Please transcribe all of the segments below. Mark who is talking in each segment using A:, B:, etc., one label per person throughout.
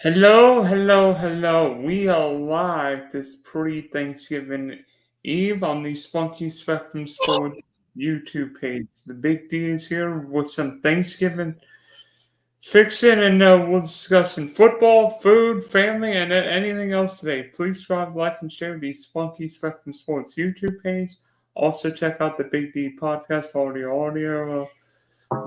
A: Hello, hello, hello. We are live this pre-Thanksgiving Eve on the Spunky Spectrum Sports YouTube page. The Big D is here with some Thanksgiving fixing, and we'll discuss some football, food, family, and anything else today. Please subscribe, like, and share the Spunky Spectrum Sports YouTube page. Also, check out the Big D podcast for the audio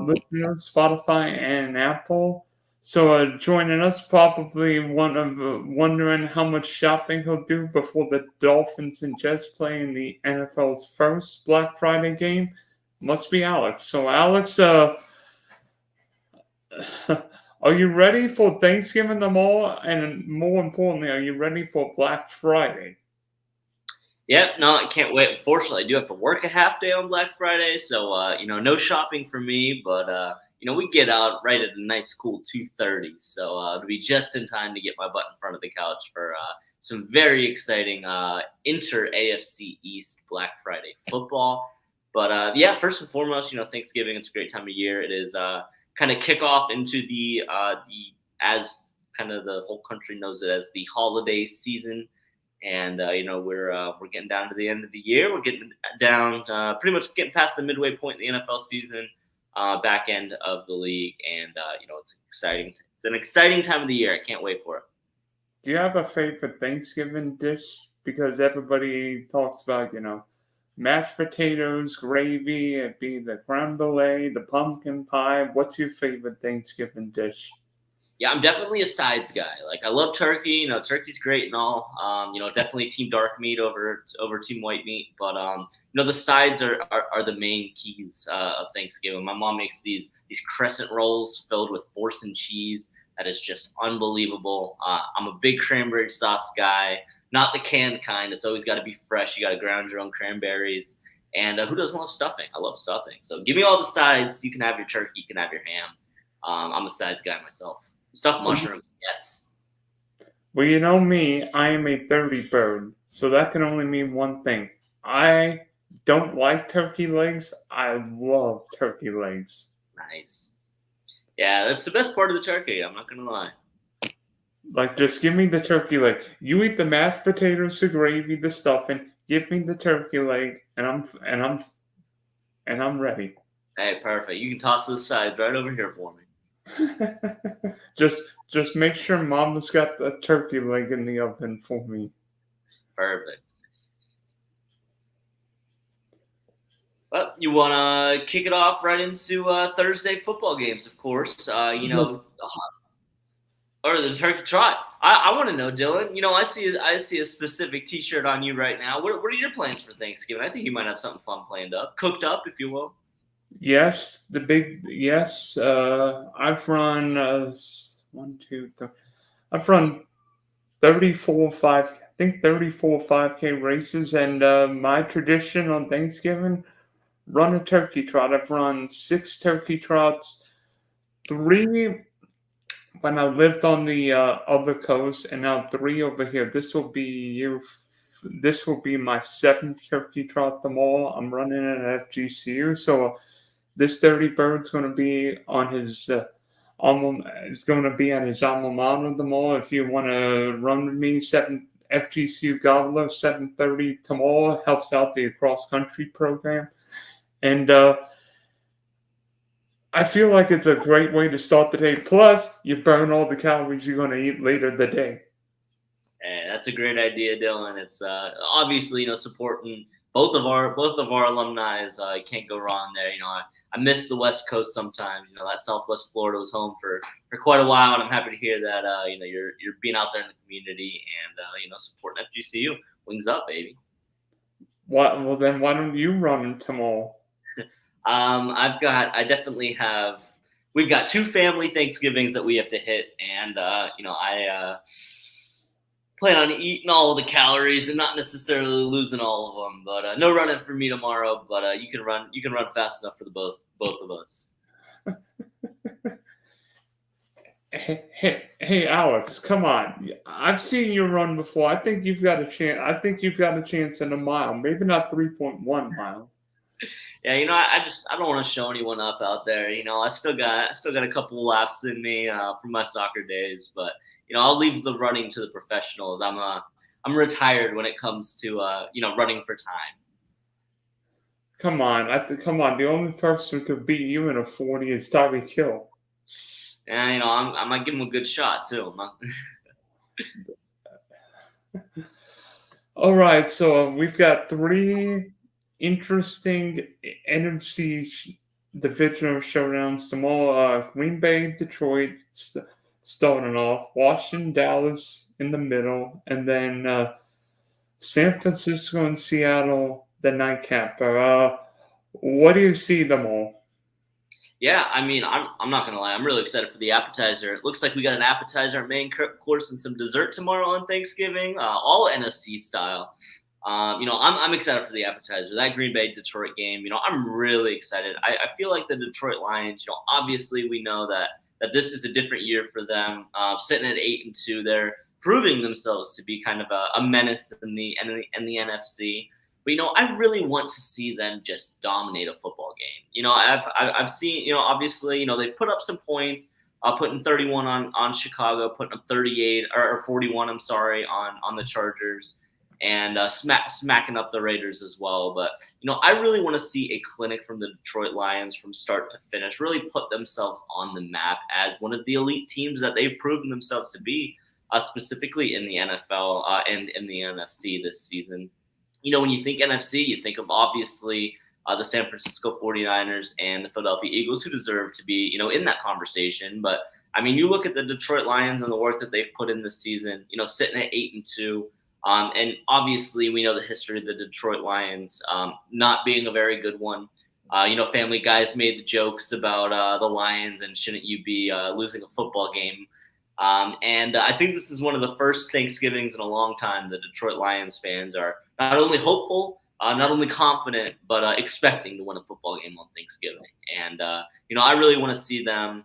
A: listeners, Spotify, and Apple. So joining us, probably one of wondering how much shopping he'll do before the Dolphins and Jets play in the NFL's first Black Friday game, must be Alex. So Alex, are you ready for Thanksgiving tomorrow? And more importantly, are you ready for Black Friday?
B: Yep, no, I can't wait. Unfortunately, I do have to work a half day on Black Friday, so no shopping for me. But we get out right at a nice cool 2:30, so it'll be just in time to get my butt in front of the couch for some very exciting inter AFC East Black Friday football. But yeah, first and foremost, Thanksgiving, it's a great time of year. It is kind of kickoff into the as kind of the whole country knows it as the holiday season. And we're getting down to the end of the year. We're getting down, pretty much getting past the midway point in the NFL season, back end of the league, and it's exciting. It's an exciting time of the year. I can't wait for it.
A: Do you have a favorite Thanksgiving dish? Because everybody talks about, mashed potatoes, gravy, it'd be the creme brulee, the pumpkin pie. What's your favorite Thanksgiving dish?
B: Yeah, I'm definitely a sides guy. Like I love turkey. Turkey's great and all. Definitely team dark meat over team white meat. But the sides are the main keys of Thanksgiving. My mom makes these crescent rolls filled with Boursin cheese. That is just unbelievable. I'm a big cranberry sauce guy, not the canned kind. It's always got to be fresh. You got to ground your own cranberries. And who doesn't love stuffing? I love stuffing. So give me all the sides. You can have your turkey. You can have your ham. I'm a sides guy myself. Stuffed mushrooms, yes.
A: Well, you know me, I am a 30 bird, so that can only mean one thing. I don't like turkey legs. I love turkey legs.
B: Nice. Yeah, that's the best part of the turkey. I'm not gonna lie.
A: Like, just give me the turkey leg. You eat the mashed potatoes, the gravy, the stuffing. Give me the turkey leg, and I'm ready.
B: Hey, perfect. You can toss those sides right over here for me.
A: just make sure Mama's got the turkey leg in the oven for me.
B: Perfect. Well, you want to kick it off right into Thursday football games, of course. Or the turkey trot. I want to know, Dylan. I see a specific T-shirt on you right now. What are your plans for Thanksgiving? I think you might have something fun planned up, cooked up, if you will.
A: Yes, yes. I've run one, two, three. I've run 34 5K races, and my tradition on Thanksgiving, run a turkey trot. I've run 6 turkey trots, 3 when I lived on the other coast, and now 3 over here. This will be my 7th turkey trot tomorrow. I'm running at FGCU, so this dirty bird's going to be on his is going to be at his alma mater tomorrow. If you want to run with me, 7 FGCU Gobbler, 7:30 tomorrow, helps out the cross country program, and I feel like it's a great way to start the day. Plus, you burn all the calories you're going to eat later the day.
B: Hey, that's a great idea, Dylan. It's obviously supporting both of our alumni. Can't go wrong there. I miss the West Coast sometimes. That Southwest Florida was home for quite a while, and I'm happy to hear that you're being out there in the community and supporting FGCU. Wings up, baby.
A: Well, then why don't you run tomorrow?
B: I definitely have. We've got 2 family Thanksgivings that we have to hit, and I plan on eating all of the calories and not necessarily losing all of them. But no running for me tomorrow. But you can run fast enough for the both of us.
A: Hey, Alex, come on! I've seen you run before. I think you've got a chance. I think you've got a chance in a mile. Maybe not 3.1 miles.
B: Yeah, I don't want to show anyone up out there. I still got a couple of laps in me from my soccer days, but I'll leave the running to the professionals. I'm retired when it comes to running for time.
A: Come on, come on. The only person who could beat you in a 40 is Tyreek Hill.
B: And I might give him a good shot too.
A: All right, so we've got three interesting NFC divisional showdowns. Tomorrow, Green Bay, Detroit starting off, Washington, Dallas in the middle, and then San Francisco and Seattle the nightcap. What do you see them all?
B: Yeah, I mean, I'm not gonna lie. I'm really excited for the appetizer. It looks like we got an appetizer, main course, and some dessert tomorrow on Thanksgiving, all NFC style. I'm excited for the appetizer. That Green Bay Detroit game, I'm really excited. I feel like the Detroit Lions. Obviously we know that this is a different year for them. Sitting at 8-2, they're proving themselves to be kind of a menace in the NFC. But I really want to see them just dominate a football game. I've seen, obviously, they've put up some points, putting 31 on Chicago, putting up 38 or 41. I'm sorry, on the Chargers, and smacking up the Raiders as well. But I really want to see a clinic from the Detroit Lions from start to finish. Really put themselves on the map as one of the elite teams that they've proven themselves to be, specifically in the NFL and in the NFC this season. When you think NFC, you think of obviously the San Francisco 49ers and the Philadelphia Eagles, who deserve to be, in that conversation. But I mean, you look at the Detroit Lions and the work that they've put in this season, sitting at 8-2. And obviously, we know the history of the Detroit Lions not being a very good one. Family Guys made the jokes about the Lions and shouldn't you be losing a football game. And I think this is one of the first Thanksgivings in a long time the Detroit Lions fans are not only hopeful, not only confident, but expecting to win a football game on Thanksgiving. And I really want to see them,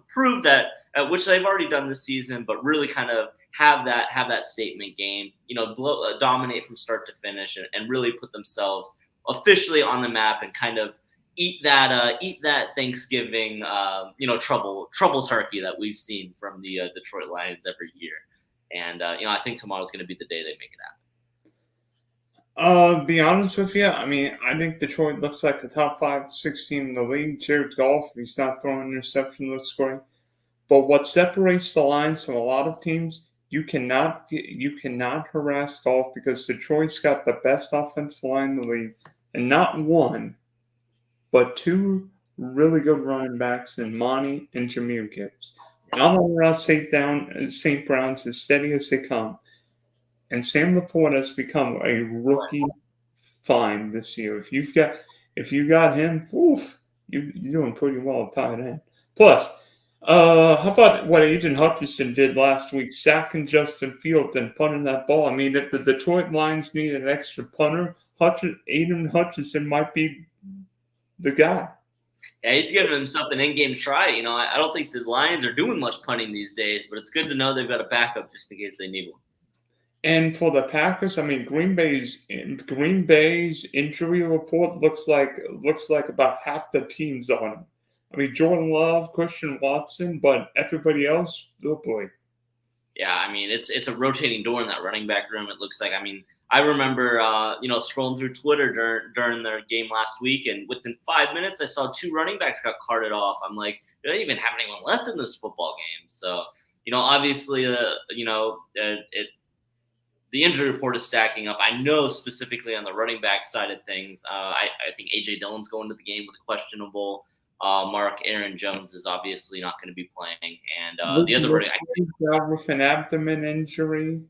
B: prove that, which they've already done this season, but really kind of have that statement game. Dominate from start to finish, and really put themselves officially on the map and kind of eat that Thanksgiving trouble turkey that we've seen from the Detroit Lions every year. And I think tomorrow's going to be the day they make it happen.
A: Be honest with you, I mean, I think Detroit looks like the top 5, 6 team in the league. Jared Goff, if he's not throwing interception, looks great. But what separates the Lions from a lot of teams, you cannot harass Goff because Detroit's got the best offensive line in the league, and not one, but two really good running backs in Monty and Jahmyr Gibbs. I'm on around St. Brown's as steady as they come. And Sam Laporte has become a rookie find this year. If you got him, oof, you're doing pretty well at tight end. Plus, how about what Aiden Hutchinson did last week, sacking Justin Fields and punting that ball? I mean, if the Detroit Lions need an extra punter, Aiden Hutchinson might be the guy.
B: Yeah, he's giving himself an in-game try. I don't think the Lions are doing much punting these days, but it's good to know they've got a backup just in case they need one.
A: And for the Packers, I mean, Green Bay's injury report looks like about half the team's on it. I mean, Jordan Love, Christian Watson, but everybody else, oh boy.
B: Yeah, I mean, it's a rotating door in that running back room. It looks like. I mean, I remember scrolling through Twitter during their game last week, and within 5 minutes, I saw 2 running backs got carted off. I'm like, they don't even have anyone left in this football game. So obviously, the injury report is stacking up. I know specifically on the running back side of things, I think A.J. Dillon's going to the game with a questionable mark. Aaron Jones is obviously not going to be playing. And the other running
A: back with an abdomen injury.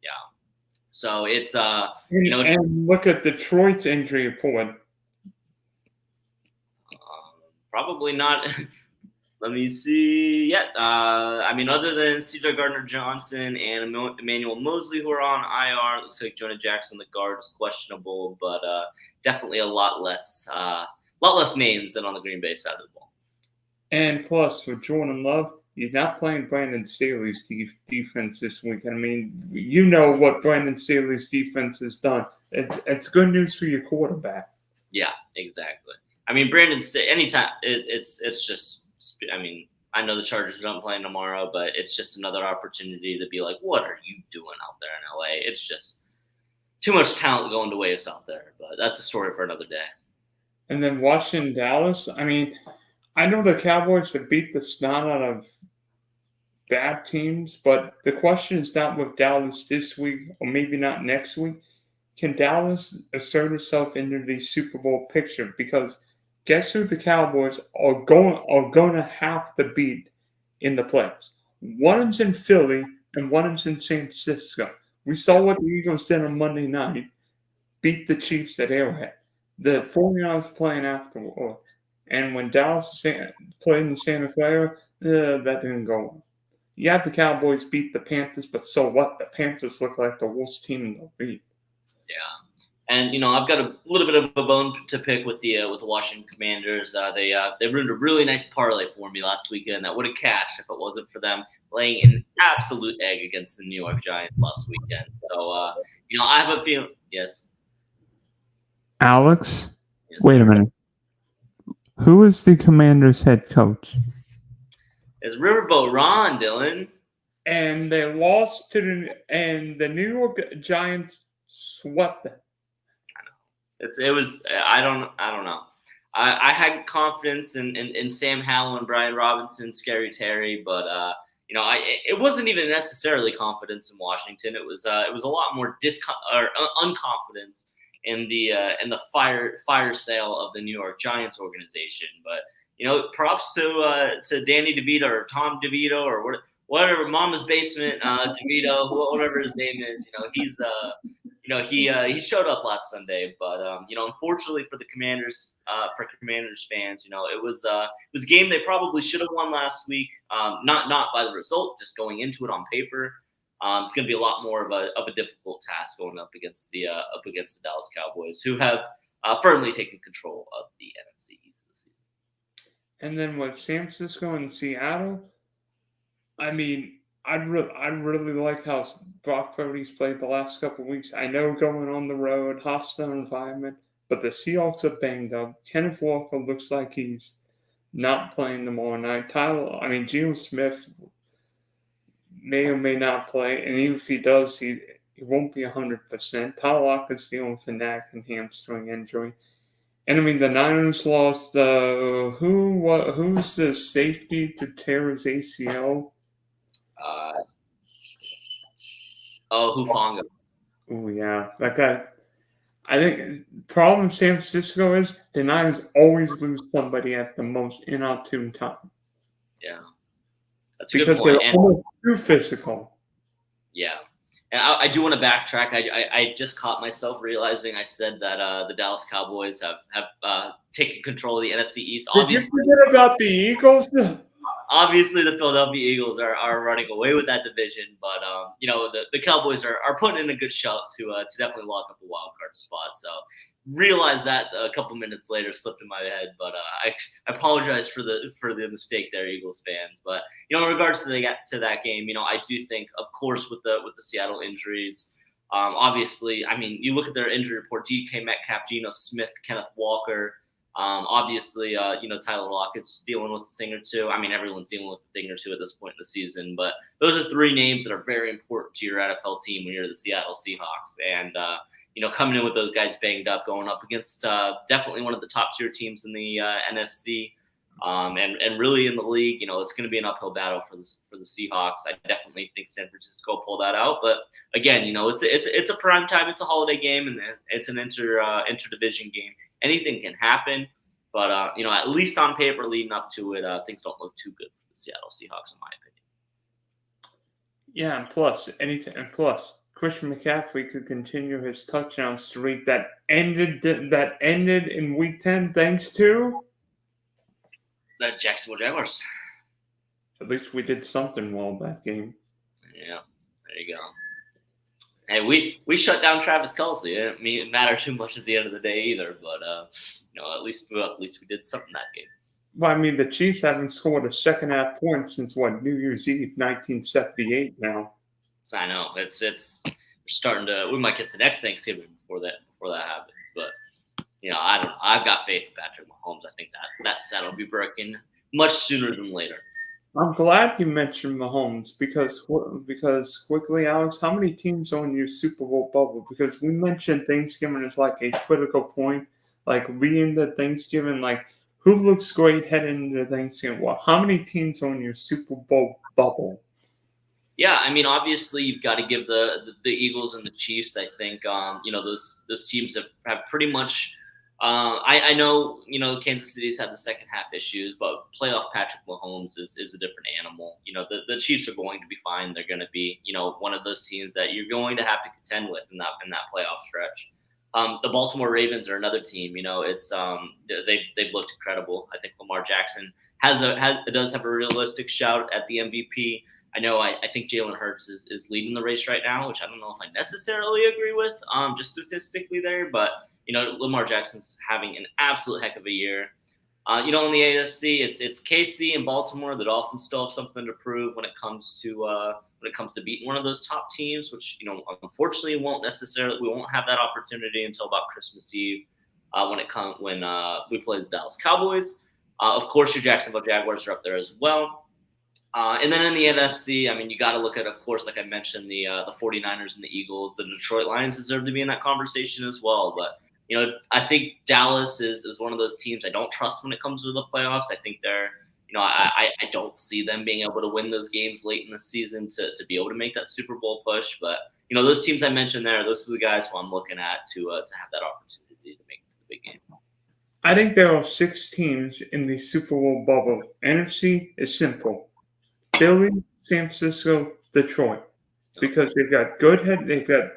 B: Yeah. So it's,
A: and look at Detroit's injury report.
B: Probably not. Let me see. Yeah, I mean, other than C.J. Gardner-Johnson and Emmanuel Mosley, who are on IR, it looks like Jonah Jackson, the guard, is questionable, but definitely a lot less names than on the Green Bay side of the ball.
A: And plus, for Jordan Love, you're not playing Brandon Staley's defense this week. I mean, you know what Brandon Staley's defense has done. It's good news for your quarterback.
B: Yeah, exactly. I mean, Brandon State. Anytime it's just. I mean, I know the Chargers don't play tomorrow, but it's just another opportunity to be like, what are you doing out there in LA? It's just too much talent going to waste out there. But that's a story for another day.
A: And then Washington, Dallas. I mean, I know the Cowboys have beat the snot out of bad teams, but the question is not with Dallas this week or maybe not next week. Can Dallas assert itself into the Super Bowl picture? Because guess who the Cowboys are going to have to beat in the playoffs? One of them's in Philly and one of them's in San Francisco. We saw what the Eagles did on Monday night, beat the Chiefs at Arrowhead. The 49ers playing afterward. And when Dallas played in Santa Clara, that didn't go well. Yeah, the Cowboys beat the Panthers, but so what? The Panthers look like the worst team in the league.
B: Yeah, and I've got a little bit of a bone to pick with the Washington Commanders. They ruined a really nice parlay for me last weekend that would have cashed if it wasn't for them laying an absolute egg against the New York Giants last weekend. So I have a feeling. Yes.
A: Alex, wait a minute. Who is the Commanders' head coach?
B: It's Riverboat Ron, Dylan.
A: And they lost to the New York Giants swept them.
B: I know. I don't know. I had confidence in Sam Howell and Brian Robinson, Scary Terry, but it wasn't even necessarily confidence in Washington. It was a lot more unconfidence in the fire sale of the New York Giants organization. But props to Danny DeVito or Tom DeVito or whatever, Mama's Basement DeVito, whatever his name is. He showed up last Sunday, but unfortunately for the Commanders, for Commanders fans, it was a game they probably should have won last week. Not by the result, just going into it on paper. It's going to be a lot more of a difficult task going up against the Dallas Cowboys, who have firmly taken control of the NFC East this season.
A: And then with San Francisco and Seattle, I mean, I really like how Brock Purdy's played the last couple of weeks. I know going on the road, hostile environment, but the Seahawks are banged up. Kenneth Walker looks like he's not playing tomorrow night. Geno Smith may or may not play, and even if he does, he won't be 100%. Tyler Lockett's dealing with a neck and hamstring injury. And the Niners lost. Who's the safety to tear his ACL?
B: Hufanga.
A: Oh yeah, that guy. I think the problem in San Francisco is the Niners always lose somebody at the most inopportune time.
B: Yeah, that's
A: a good point. They're almost too physical.
B: Yeah, and I do want to backtrack. I just caught myself realizing I said that the Dallas Cowboys have taken control of the NFC East.
A: Did you forget about the Eagles?
B: Obviously, the Philadelphia Eagles are running away with that division, but the Cowboys are putting in a good shot to definitely lock up a wild card spot. So realized that a couple minutes later, slipped in my head, but I apologize for the mistake there, Eagles fans. But in regards to that game, I do think, of course, with the Seattle injuries, obviously, you look at their injury report: DK Metcalf, Geno Smith, Kenneth Walker. Obviously, Tyler Lockett's dealing with a thing or two. Everyone's dealing with a thing or two at this point in the season, but those are three names that are very important to your NFL team when you're the Seattle Seahawks. And, coming in with those guys banged up, going up against definitely one of the top tier teams in the NFC, and really in the league, it's going to be an uphill battle for the Seahawks. I definitely think San Francisco will pull that out. But again, it's a prime time, it's a holiday game, and it's an interdivision game. Anything can happen, but at least on paper, leading up to it, things don't look too good for the Seattle Seahawks, in my opinion.
A: Yeah, and plus, Christian McCaffrey could continue his touchdown streak that ended in Week 10, thanks to
B: the Jacksonville Jaguars.
A: At least we did something well that game.
B: Yeah, there you go. Hey, we shut down Travis Kelce. It didn't matter too much at the end of the day either, but at least we did something that game.
A: Well, the Chiefs haven't scored a second half point since New Year's Eve, 1978. Now,
B: I know it's starting to. We might get to next Thanksgiving before that happens, but I don't know. I've got faith in Patrick Mahomes. I think that set will be broken much sooner than later.
A: I'm glad you mentioned Mahomes because quickly, Alex, how many teams are in your Super Bowl bubble? Because we mentioned Thanksgiving is like a critical point, like leading to Thanksgiving, like who looks great heading into Thanksgiving? Well, how many teams are in your Super Bowl bubble?
B: Yeah, I mean, obviously, you've got to give the Eagles and the Chiefs. I think those teams have pretty much. I know Kansas City's had the second half issues, but playoff Patrick Mahomes is a different animal. The Chiefs are going to be fine. They're going to be one of those teams that you're going to have to contend with in that playoff stretch. The Baltimore Ravens are another team. It's they've looked incredible. I think Lamar Jackson does have a realistic shout at the MVP. I know I think Jalen Hurts is leading the race right now, which I don't know if I necessarily agree with, just statistically there. But, Lamar Jackson's having an absolute heck of a year. In the AFC, it's KC and Baltimore. The Dolphins still have something to prove when it comes to beating one of those top teams, which, unfortunately we won't have that opportunity until about Christmas Eve when we play the Dallas Cowboys. Of course, your Jacksonville Jaguars are up there as well. And then in the NFC, I mean, you got to look at, of course, like I mentioned, the 49ers and the Eagles. The Detroit Lions deserve to be in that conversation as well. But, I think Dallas is one of those teams I don't trust when it comes to the playoffs. I think they're, I don't see them being able to win those games late in the season to be able to make that Super Bowl push. But, those teams I mentioned there, those are the guys who I'm looking at to have that opportunity to make the big game.
A: I think there are 6 teams in the Super Bowl bubble. NFC is simple. Philly, San Francisco, Detroit, because they've got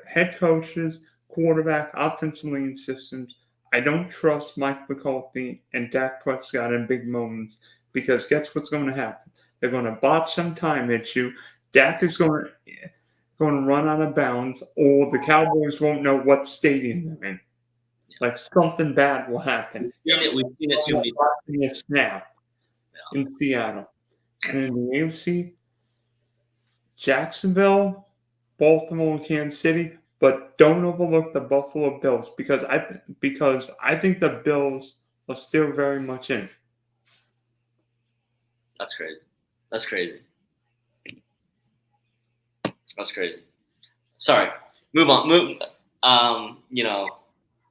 A: head coaches, quarterback, offensive leading systems. I don't trust Mike McCarthy and Dak Prescott in big moments because guess what's going to happen? They're going to botch some time at you. Dak is going to run out of bounds, or the Cowboys won't know what stadium they're in. Like something bad will happen.
B: We've seen it too many times.
A: A snap in Seattle. And in the AFC, Jacksonville, Baltimore, and Kansas City, but don't overlook the Buffalo Bills because I think the Bills are still very much in.
B: That's crazy. That's crazy. Sorry. Move on.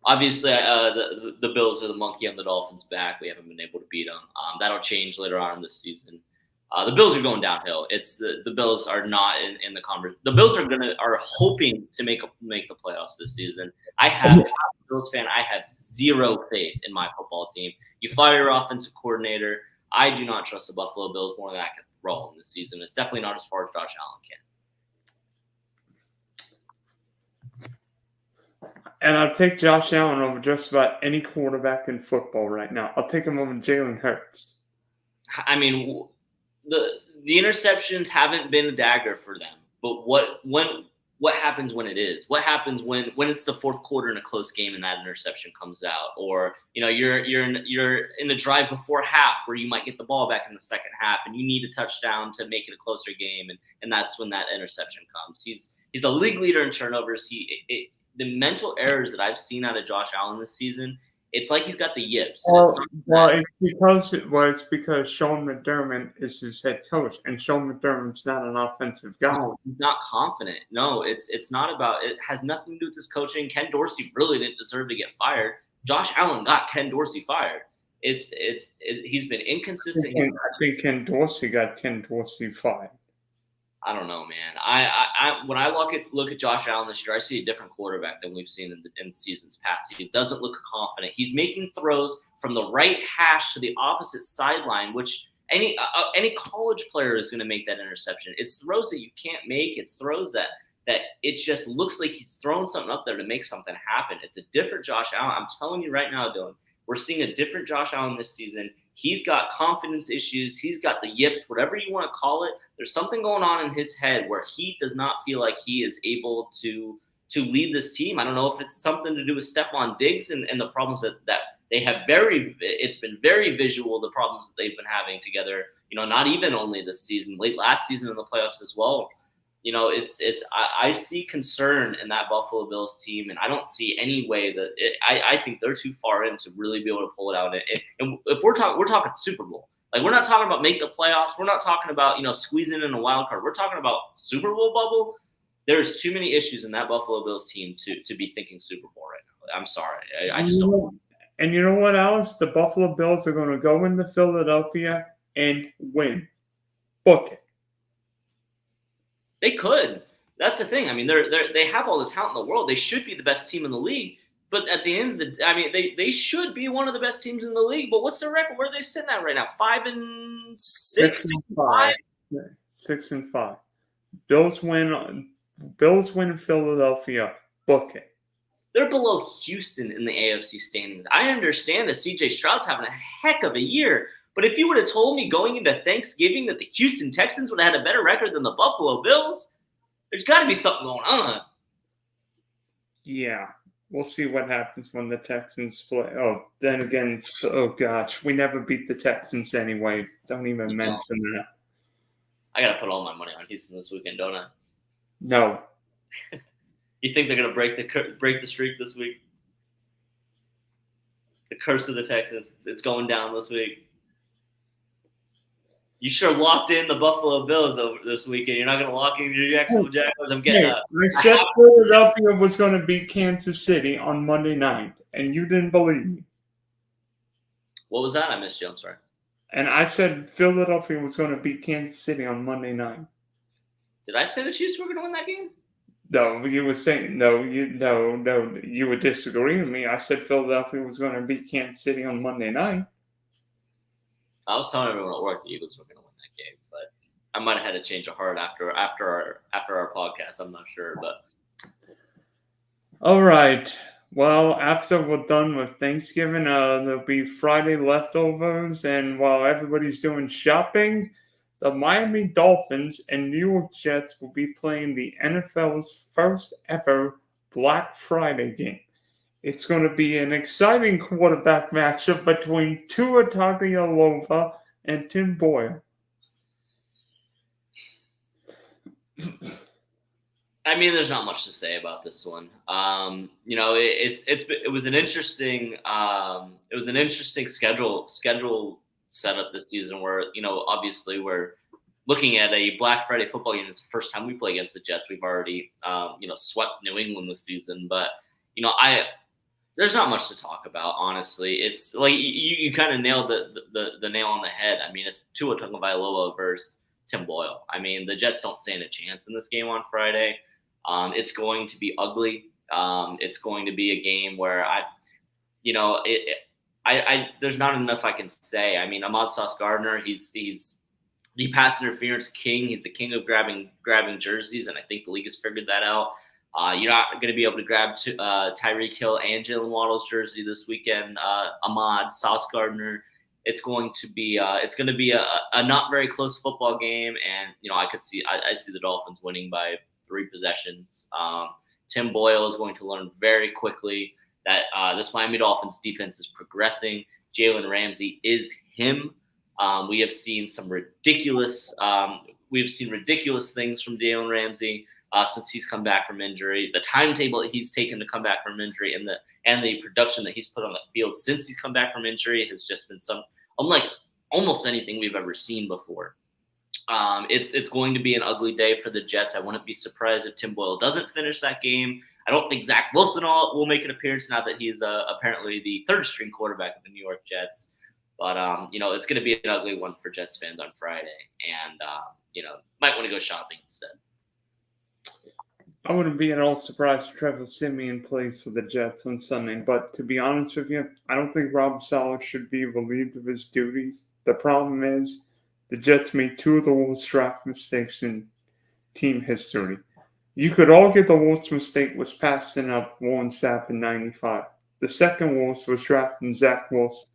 B: Obviously, the Bills are the monkey on the Dolphins' back. We haven't been able to beat them. That'll change later on in the season. The Bills are going downhill. It's the Bills are not in the conversation. The Bills are hoping to make the playoffs this season. If I'm a Bills fan, I have zero faith in my football team. You fire your offensive coordinator. I do not trust the Buffalo Bills more than I can throw them this season. It's definitely not as far as Josh Allen can.
A: And I'll take Josh Allen over just about any quarterback in football right now. I'll take him over Jalen Hurts.
B: I mean, the interceptions haven't been a dagger for them. But what happens when it is? What happens when it's the fourth quarter in a close game and that interception comes out? Or you're in the drive before half where you might get the ball back in the second half and you need a touchdown to make it a closer game, and that's when that interception comes. He's the league leader in turnovers. The mental errors that I've seen out of Josh Allen this season, it's like he's got the yips.
A: It's because Sean McDermott is his head coach, and Sean McDermott's not an offensive guy.
B: No, he's not confident. No, it's not about. It has nothing to do with his coaching. Ken Dorsey really didn't deserve to get fired. Josh Allen got Ken Dorsey fired. He's been inconsistent.
A: I think Ken Dorsey got Ken Dorsey fired.
B: I don't know, man. I when I look at Josh Allen this year, I see a different quarterback than we've seen in seasons past. He doesn't look confident. He's making throws from the right hash to the opposite sideline, which any college player is going to make that interception. It's throws that you can't make. It's throws that it just looks like he's throwing something up there to make something happen. It's a different Josh Allen. I'm telling you right now, Dylan, we're seeing a different Josh Allen this season. He's got confidence issues. He's got the yips, whatever you want to call it. There's something going on in his head where he does not feel like he is able to lead this team. I don't know if it's something to do with Stephon Diggs and the problems that they have it's been very visual, the problems that they've been having together, not even only this season, late last season in the playoffs as well. I see concern in that Buffalo Bills team, and I don't see any way that I think they're too far in to really be able to pull it out. And if we're talking Super Bowl. Like, we're not talking about make the playoffs. We're not talking about squeezing in a wild card. We're talking about Super Bowl bubble. There's too many issues in that Buffalo Bills team to be thinking Super Bowl right now. I'm sorry, I just don't.
A: And you know what, Alex? The Buffalo Bills are going to go into Philadelphia and win. Book it.
B: They could. That's the thing. I mean, they have all the talent in the world. They should be the best team in the league. But at the end of the, I mean, they should be one of the best teams in the league. But what's their record? Where are they sitting at right now? 5-6,
A: 6-5. 6-5. Bills win in Philadelphia. Book it.
B: They're below Houston in the AFC standings. I understand that CJ Stroud's having a heck of a year. But if you would have told me going into Thanksgiving that the Houston Texans would have had a better record than the Buffalo Bills, there's got to be something going on.
A: Yeah. We'll see what happens when the Texans play. Oh, then again, oh gosh, we never beat the Texans anyway. Don't even mention that.
B: I got to put all my money on Houston this weekend, don't I?
A: No.
B: You think they're going to break the streak this week? The curse of the Texans, it's going down this week. You sure locked in the Buffalo Bills over this weekend. You're not going to lock in your Jacksonville Jaguars. I'm getting
A: I said Philadelphia was going to beat Kansas City on Monday night, and you didn't believe me.
B: What was that? I missed you. I'm sorry.
A: And I said Philadelphia was going to beat Kansas City on Monday night.
B: Did I say the Chiefs were going to win that game?
A: No, you were saying no. You would disagree with me. I said Philadelphia was going to beat Kansas City on Monday night.
B: I was telling everyone at work the Eagles were going to win that game, but I might have had a change of heart after our podcast. I'm not sure, but
A: all right. Well, after we're done with Thanksgiving, there'll be Friday leftovers, and while everybody's doing shopping, the Miami Dolphins and New York Jets will be playing the NFL's first ever Black Friday game. It's going to be an exciting quarterback matchup between Tua Tagovailoa and Tim Boyle.
B: I mean, there's not much to say about this one. It was an interesting schedule setup this season where obviously we're looking at a Black Friday football game. It's the first time we play against the Jets. We've already swept New England this season, but there's not much to talk about, honestly. It's like you kind of nailed the nail on the head. I mean, it's Tua Tagovailoa versus Tim Boyle. I mean, the Jets don't stand a chance in this game on Friday. It's going to be ugly. It's going to be a game where there's not enough I can say. I mean, Ahmad Sauce Gardner, he's the pass interference king. He's the king of grabbing jerseys, and I think the league has figured that out. You're not going to be able to grab Tyreek Hill and Jalen Waddle's jersey this weekend. Ahmad, Sauce Gardner. It's going to be a not very close football game, and I see the Dolphins winning by 3 possessions. Tim Boyle is going to learn very quickly that this Miami Dolphins defense is progressing. Jalen Ramsey is him. We have seen some ridiculous things from Jalen Ramsey since he's come back from injury. The timetable that he's taken to come back from injury and the production that he's put on the field since he's come back from injury has just been unlike almost anything we've ever seen before. It's going to be an ugly day for the Jets. I wouldn't be surprised if Tim Boyle doesn't finish that game. I don't think Zach Wilson will make an appearance now that he's apparently the third-string quarterback of the New York Jets. But it's going to be an ugly one for Jets fans on Friday, and might want to go shopping instead.
A: I wouldn't be at all surprised if Trevor Siemian plays for the Jets on Sunday, but to be honest with you, I don't think Rob Saleh should be relieved of his duties. The problem is the Jets made 2 of the worst draft mistakes in team history. You could argue the worst mistake was passing up Warren Sapp in 95. The second worst was drafting Zach Wilson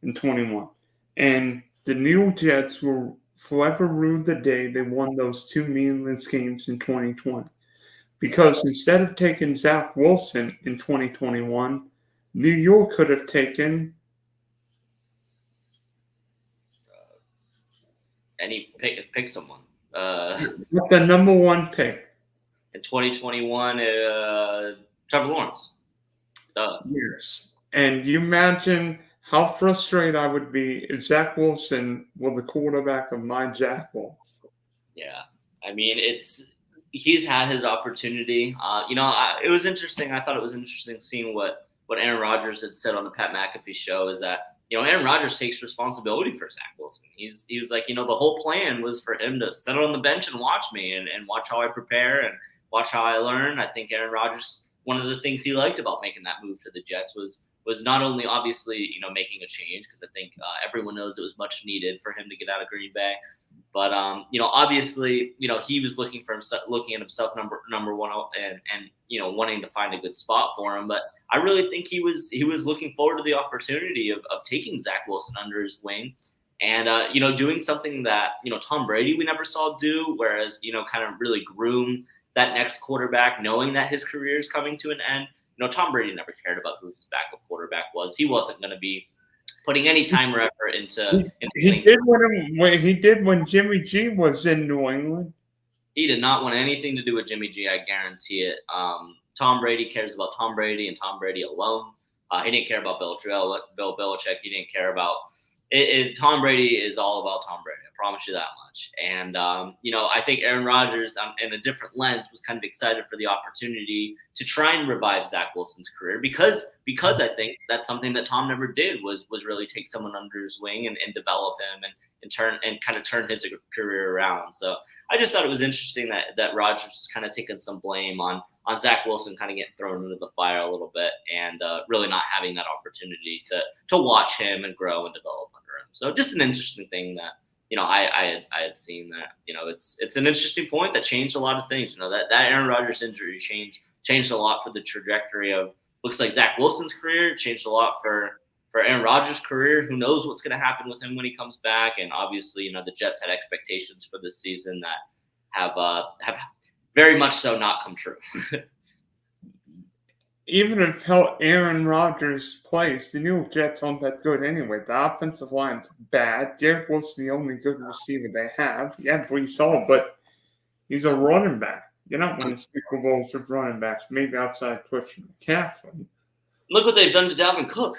A: in 21. And the New York Jets will forever rue the day they won those 2 meaningless games in 2020. Because instead of taking Zach Wilson in 2021, New York could have taken
B: pick someone.
A: With the number one pick.
B: In 2021, Trevor Lawrence.
A: Yes. And you imagine how frustrated I would be if Zach Wilson were the quarterback of my Jaguars.
B: Yeah, I mean, he's had his opportunity. It was interesting. I thought it was interesting seeing what Aaron Rodgers had said on the Pat McAfee show is that Aaron Rodgers takes responsibility for Zach Wilson. He was like, the whole plan was for him to sit on the bench and watch me and watch how I prepare and watch how I learn. I think Aaron Rodgers, one of the things he liked about making that move to the Jets was not only obviously making a change, because I think everyone knows it was much needed for him to get out of Green Bay. But obviously, he was looking at himself number one, and wanting to find a good spot for him. But I really think he was looking forward to the opportunity of taking Zach Wilson under his wing, and doing something that Tom Brady we never saw do, whereas kind of really groom that next quarterback, knowing that his career is coming to an end. Tom Brady never cared about who his backup quarterback was. He wasn't going to be putting any time or effort into.
A: He did when Jimmy G was in New England.
B: He did not want anything to do with Jimmy G. I guarantee it. Tom Brady cares about Tom Brady and Tom Brady alone. He didn't care about Bill Belichick. He didn't care about it. Tom Brady is all about Tom Brady. I promise you that much. And I think Aaron Rodgers, in a different lens, was kind of excited for the opportunity to try and revive Zach Wilson's career because I think that's something that Tom never did was really take someone under his wing and develop him and kind of turn his career around. So I just thought it was interesting that Rodgers was kind of taking some blame on Zach Wilson kind of getting thrown into the fire a little bit and really not having that opportunity to watch him and grow and develop under him. So just an interesting thing that I had seen that it's an interesting point that changed a lot of things. That Aaron Rodgers injury changed a lot for the trajectory of looks like Zach Wilson's career. It changed a lot for Aaron Rodgers' career. Who knows what's going to happen with him when he comes back? And obviously, the Jets had expectations for this season that have very much so not come true.
A: Even if how Aaron Rodgers plays, the New York Jets aren't that good anyway. The offensive line's bad. Garrett Wilson's the only good receiver they have. Yeah, Brees Hall, but he's a running back. You're not winning Super Bowls with running backs, maybe outside Christian McCaffrey.
B: Look what they've done to Dalvin Cook.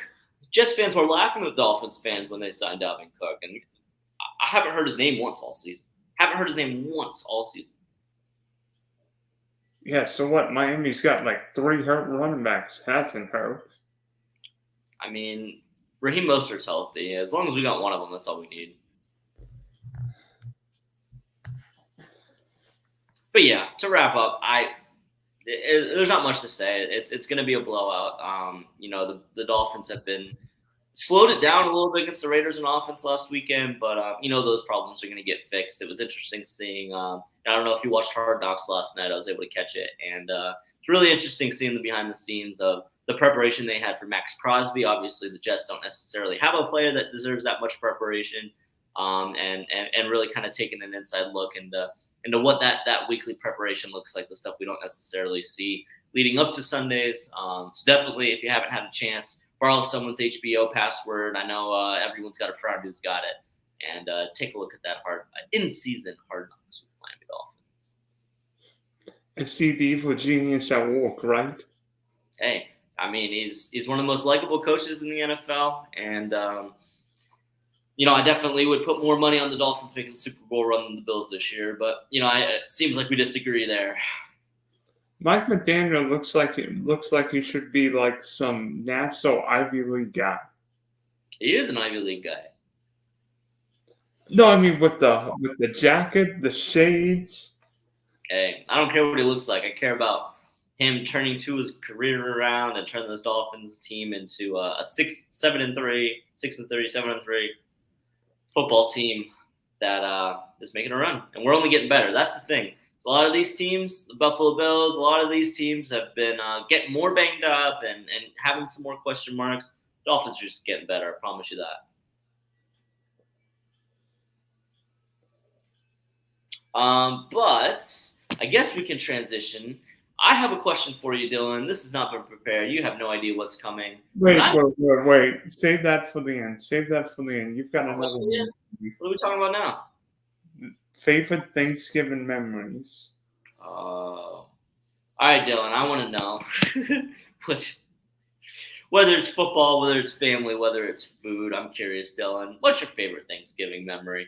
B: Jets fans were laughing with Dolphins fans when they signed Dalvin Cook, and I haven't heard his name once all season.
A: Yeah, so what? Miami's got like 3 hurt running backs. Hasn't hurt.
B: I mean, Raheem Mostert's healthy. As long as we got one of them, that's all we need. But yeah, to wrap up, there's not much to say. It's going to be a blowout. The Dolphins have been slowed it down a little bit against the Raiders in offense last weekend, but those problems are going to get fixed. It was interesting seeing. I don't know if you watched Hard Knocks last night. I was able to catch it, and it's really interesting seeing the behind the scenes of the preparation they had for Max Crosby. Obviously, the Jets don't necessarily have a player that deserves that much preparation, and really kind of taking an inside look into what that weekly preparation looks like, the stuff we don't necessarily see leading up to Sundays. So definitely, if you haven't had a chance, borrow someone's HBO password. I know everyone's got a friend who's got it, and take a look at that in-season Hard Knocks with Miami Dolphins.
A: I see the evil genius at work, right?
B: Hey, I mean, he's one of the most likable coaches in the NFL, and I definitely would put more money on the Dolphins making the Super Bowl run than the Bills this year. But it seems like we disagree there.
A: Mike McDaniel looks like he should be like some NASA Ivy League guy.
B: He is an Ivy League guy.
A: No, I mean with the jacket, the shades.
B: Okay, I don't care what he looks like. I care about him turning his career around and turning this Dolphins team into a 6-3 football team that is making a run, and we're only getting better. That's the thing. A lot of these teams, the Buffalo Bills, a lot of these teams have been getting more banged up and having some more question marks. Dolphins are just getting better. I promise you that. But I guess we can transition. I have a question for you, Dylan. This has not been prepared. You have no idea what's coming.
A: Wait. Save that for the end. You've got another one.
B: What are we talking about now?
A: Favorite Thanksgiving memories.
B: All right, Dylan. I want to know what, whether it's football, whether it's family, whether it's food. I'm curious, Dylan. What's your favorite Thanksgiving memory?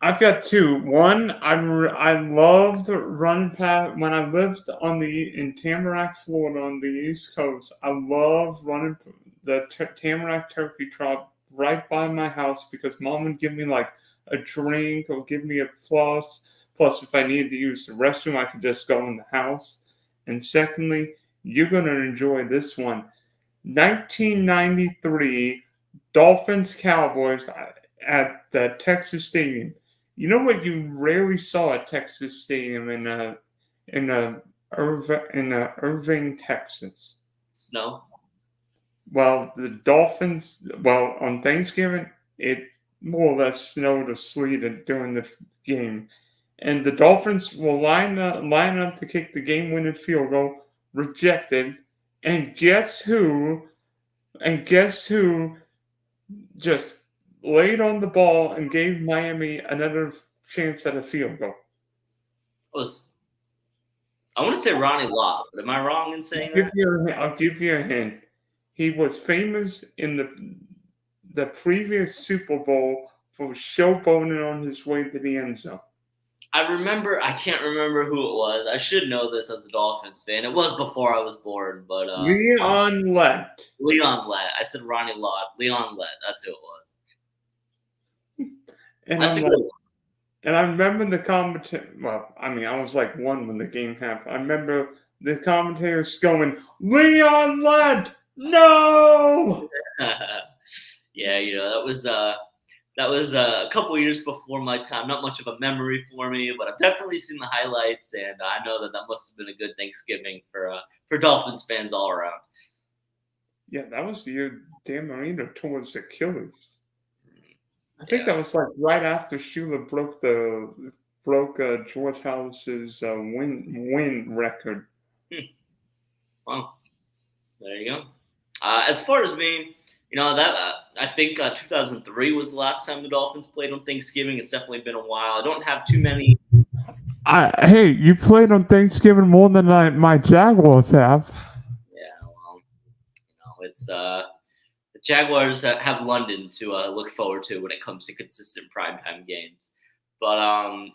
A: I've got two. One, I loved running past when I lived in Tamarack, Florida, on the East Coast. I loved running the Tamarack turkey trot right by my house because Mom would give me like a drink or give me a plus. Plus, if I needed to use the restroom, I could just go in the house. And secondly, you're gonna enjoy this one. 1993 Dolphins Cowboys at the Texas Stadium. You know what you rarely saw at Texas Stadium in Irving, Texas.
B: Snow.
A: Well, the Dolphins. Well, on Thanksgiving, it more or less snowed or sleeted during the game, and the Dolphins will line up to kick the game-winning field goal, rejected, and guess who? And guess who just laid on the ball and gave Miami another chance at a field goal?
B: Was I want to say Ronnie Lott, but am I wrong in saying that?
A: I'll give you a hint. He was famous in the previous Super Bowl for showboating on his way to the end zone.
B: I remember. I can't remember who it was. I should know this as a Dolphins fan. It was before I was born, but
A: Leon Lett.
B: Leon Lett. I said Ronnie Lott. Leon Lett. That's who it was.
A: And
B: That's
A: I'm
B: a
A: like,
B: good one.
A: and I remember the commentator. Well, I mean, I was like one when the game happened. I remember the commentators going, "Leon Lett, no!"
B: Yeah, that was a couple years before my time. Not much of a memory for me, but I've definitely seen the highlights, and I know that must have been a good Thanksgiving for Dolphins fans all around.
A: Yeah, that was the year Dan Marino tore his Achilles. I think
B: Yeah.
A: that was like right after Shula broke George House's win record.
B: Well, there you go. As far as me, that I think 2003 was the last time the Dolphins played on Thanksgiving. It's definitely been a while. I don't have too many.
A: Hey, you played on Thanksgiving more than my Jaguars have.
B: Yeah, well, it's the Jaguars have London to look forward to when it comes to consistent primetime games. But I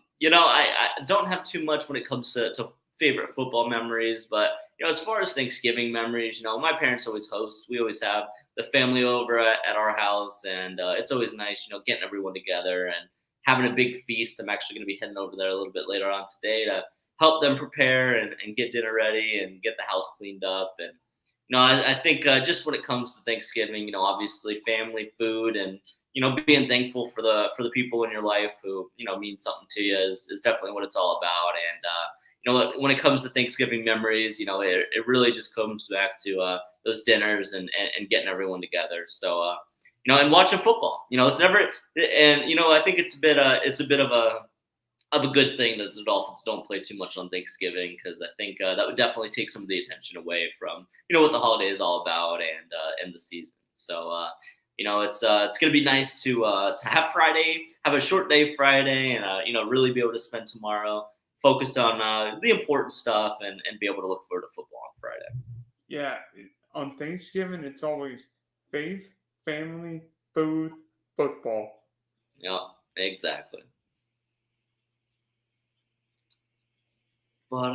B: don't have too much when it comes to favorite football memories. But as far as Thanksgiving memories, my parents always host. We always have the family over at our house, and it's always nice, getting everyone together and having a big feast. I'm actually going to be heading over there a little bit later on today to help them prepare and get dinner ready and get the house cleaned up. And I think just when it comes to Thanksgiving, obviously family, food, and being thankful for the people in your life who mean something to you is definitely what it's all about. And when it comes to Thanksgiving memories, it really just comes back to those dinners and getting everyone together. So and watching football. It's never, and I think it's a bit of a good thing that the Dolphins don't play too much on Thanksgiving, because I think that would definitely take some of the attention away from what the holiday is all about and the season. So it's gonna be nice to have Friday, have a short day Friday, and really be able to spend tomorrow focused on the important stuff and be able to look forward to football on Friday.
A: Yeah, on Thanksgiving it's always faith, family, food, football.
B: Yeah, exactly. But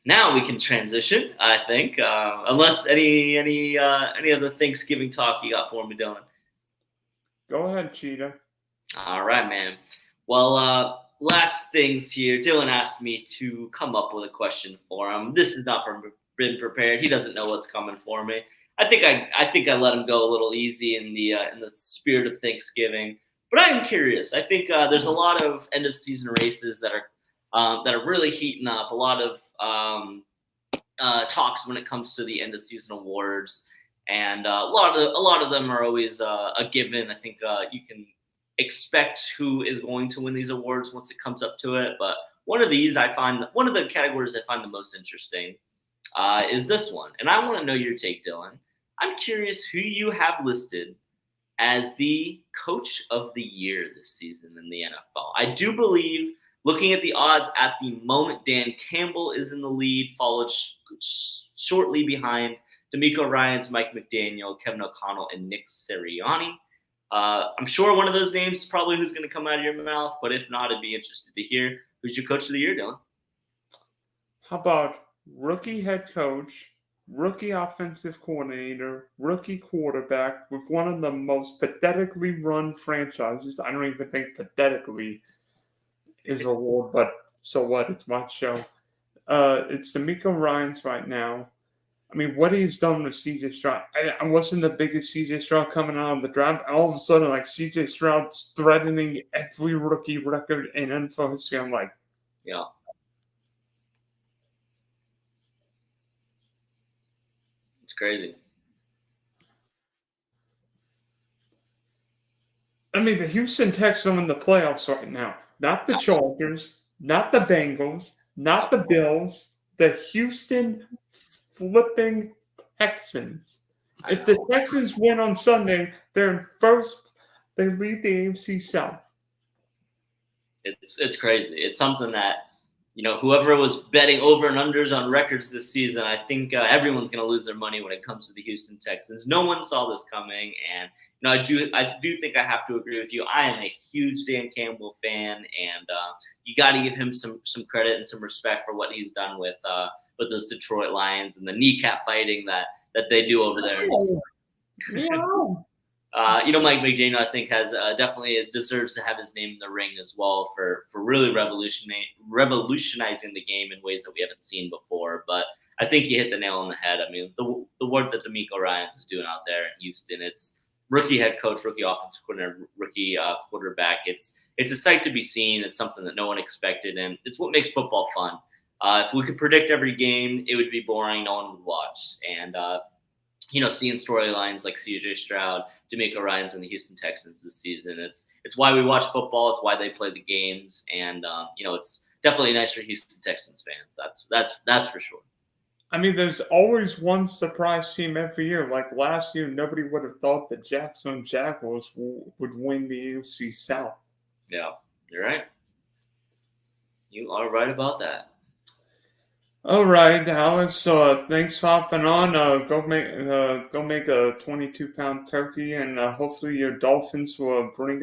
B: now we can transition, I think. Unless any other Thanksgiving talk you got for me, Dylan.
A: Go ahead, Cheetah.
B: All right, man. Well, last things here. Dylan asked me to come up with a question for him. This has not been prepared. He doesn't know what's coming for me. I think I let him go a little easy in the spirit of Thanksgiving. But I am curious. I think there's a lot of end of season races that are really heating up. A lot of talks when it comes to the end of season awards, and a lot of them are always a given. I think you can expect who is going to win these awards once it comes up to it. But one of the categories I find the most interesting is this one, and I want to know your take, Dylan. I'm curious who you have listed as the coach of the year this season in the NFL. I do believe Looking at the odds at the moment, Dan Campbell is in the lead, followed shortly behind D'Amico Ryans, Mike McDaniel, Kevin O'Connell, and Nick Sirianni. I'm sure one of those names is probably who's going to come out of your mouth, but if not, I'd be interested to hear who's your coach of the year, Dylan.
A: How about rookie head coach, rookie offensive coordinator, rookie quarterback with one of the most pathetically run franchises? I don't even think pathetically is a word, but so what? It's my show. It's D'Amico Ryans right now. I mean, what he's done with CJ Stroud. I wasn't the biggest CJ Stroud coming out of the draft. All of a sudden, like CJ Stroud's threatening every rookie record in NFL history. I'm like,
B: yeah, it's crazy.
A: I mean, the Houston Texans are in the playoffs right now. Not the Chargers, not the Bengals, not the Bills. The Houston flipping Texans. If the Texans win on Sunday, they're in first. They lead the AFC South.
B: It's crazy. It's something that whoever was betting over and unders on records this season, I think everyone's going to lose their money when it comes to the Houston Texans. No one saw this coming, and I do think I have to agree with you. I am a huge Dan Campbell fan, and you got to give him some credit and some respect for what he's done with those Detroit Lions and the kneecap biting that they do over there. Mike McDaniel, I think, has definitely deserves to have his name in the ring as well for really revolutionizing the game in ways that we haven't seen before. But I think you hit the nail on the head. I mean, the work that D'Amico Ryans is doing out there in Houston, it's rookie head coach, rookie offensive coordinator, rookie quarterback. It's a sight to be seen. It's something that no one expected, and it's what makes football fun. If we could predict every game, it would be boring. No one would watch. And seeing storylines like CJ Stroud, D'Amico Ryans, and the Houston Texans this season, it's why we watch football. It's why they play the games, and it's definitely nice for Houston Texans fans. That's for sure.
A: I mean, there's always one surprise team every year. Like last year, nobody would have thought the Jacksonville Jaguars would win the AFC South.
B: Yeah, you're right. You are right about that.
A: All right, Alex. Thanks for hopping on. Go make a 22-pound turkey, and hopefully your Dolphins will quench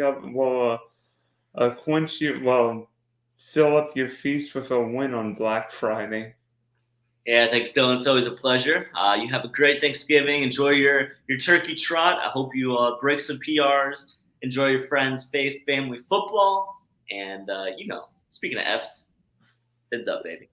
A: you. Well, fill up your feast with a win on Black Friday.
B: Yeah, thanks, Dylan. It's always a pleasure. You have a great Thanksgiving. Enjoy your turkey trot. I hope you break some PRs. Enjoy your friends' faith, family, football, and speaking of Fs, fins up, baby.